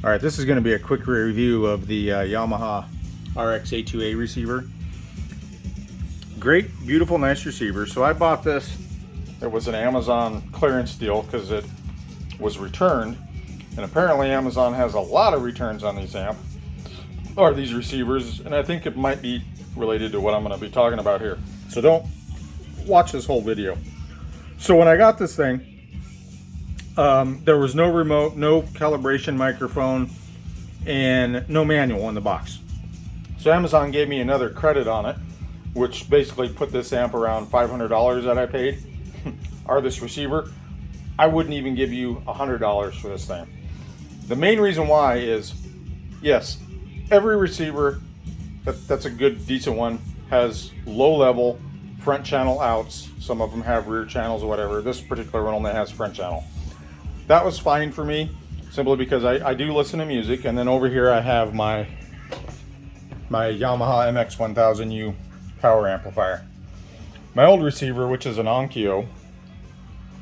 All right, this is going to be a quick review of the Yamaha Rx A2A receiver. Great, beautiful, nice receiver. So I bought this. It was an Amazon clearance deal because it was returned. And apparently Amazon has a lot of returns on these these receivers. And I think it might be related to what I'm going to be talking about here. So don't watch this whole video. So when I got this thing, there was no remote, no calibration microphone, and no manual in the box. So Amazon gave me another credit on it, which basically put this amp around $500 that I paid, or this receiver. I wouldn't even give you $100 for this thing. The main reason why is, yes, every receiver that's a good, decent one has low level front channel outs. Some of them have rear channels or whatever. This particular one only has front channel. That was fine for me, simply because I do listen to music. And then over here I have my Yamaha MX-1000U power amplifier. My old receiver, which is an Onkyo,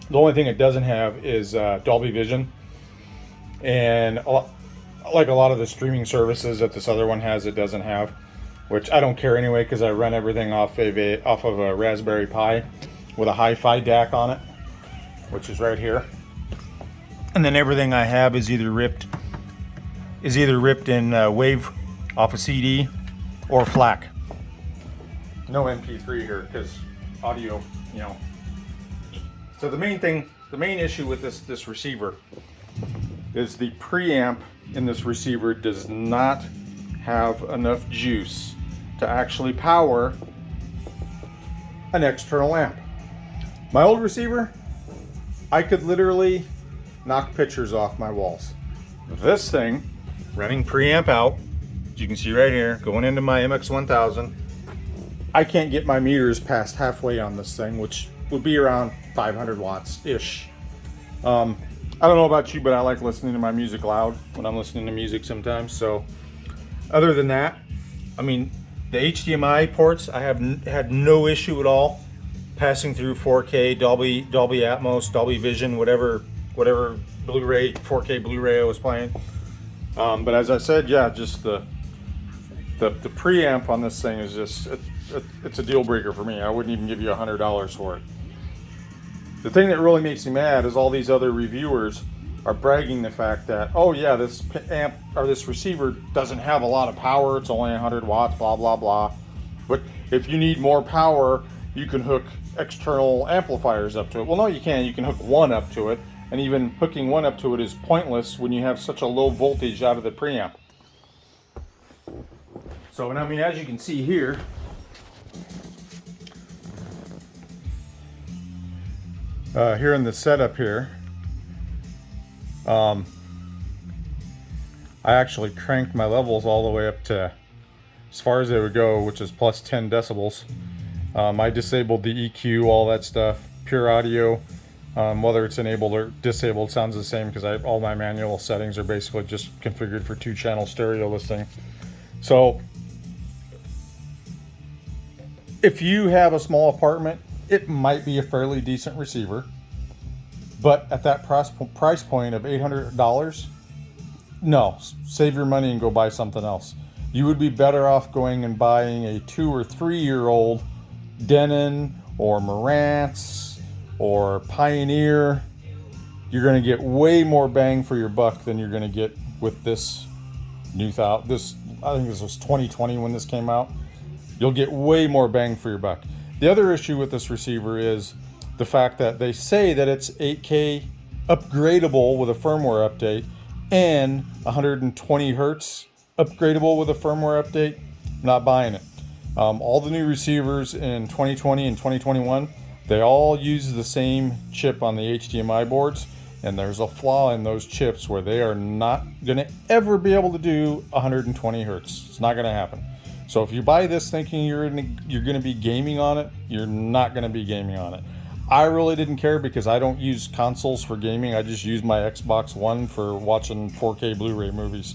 the only thing it doesn't have is Dolby Vision. And like a lot of the streaming services that this other one has, it doesn't have, which I don't care anyway, because I run everything off of a Raspberry Pi with a hi-fi DAC on it, which is right here. And then everything I have is either ripped in wave off a CD or FLAC. No MP3 here because audio, you know. So the main issue with this receiver is the preamp in this receiver does not have enough juice to actually power an external amp. My old receiver, I could literally knock pictures off my walls. This thing, running preamp out, as you can see right here, going into my MX-1000, I can't get my meters past halfway on this thing, which would be around 500 watts-ish. I don't know about you, but I like listening to my music loud when I'm listening to music sometimes. So other than that, I mean, the HDMI ports, I have had no issue at all passing through 4K, Dolby Atmos, Dolby Vision, whatever Blu-ray, 4K Blu-ray I was playing. But as I said, yeah, just the preamp on this thing is just, it's a deal breaker for me. I wouldn't even give you $100 for it. The thing that really makes me mad is all these other reviewers are bragging the fact that, oh yeah, this amp or this receiver doesn't have a lot of power. It's only 100 watts, blah, blah, blah. But if you need more power, you can hook external amplifiers up to it. Well, no, you can't. You can hook one up to it. And even hooking one up to it is pointless when you have such a low voltage out of the preamp. So, and I mean, as you can see here, here in the setup here, I actually cranked my levels all the way up to as far as they would go, which is plus 10 decibels. I disabled the EQ, all that stuff, pure audio. Whether it's enabled or disabled sounds the same because all my manual settings are basically just configured for 2-channel stereo listening. So if you have a small apartment, it might be a fairly decent receiver. But at that price point of $800, no, save your money and go buy something else. You would be better off going and buying a 2 or 3 year old Denon or Marantz or Pioneer. You're going to get way more bang for your buck than you're going to get with this I think this was 2020 when this came out. You'll get way more bang for your buck. The other issue with this receiver is the fact that they say that it's 8K upgradable with a firmware update and 120 hertz upgradable with a firmware update. Not buying it. All the new receivers in 2020 and 2021, they all use the same chip on the HDMI boards, and there's a flaw in those chips where they are not going to ever be able to do 120 hertz. It's not going to happen. So if you buy this thinking you're going to be gaming on it, you're not going to be gaming on it. I really didn't care because I don't use consoles for gaming. I just use my Xbox One for watching 4K Blu-ray movies.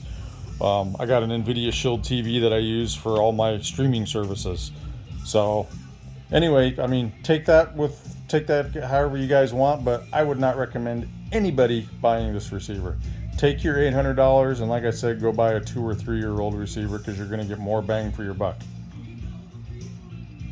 I got an NVIDIA Shield TV that I use for all my streaming services. So anyway, I mean, take that however you guys want, but I would not recommend anybody buying this receiver. take your $800 and, like I said, go buy a 2 or 3 year old receiver because you're going to get more bang for your buck.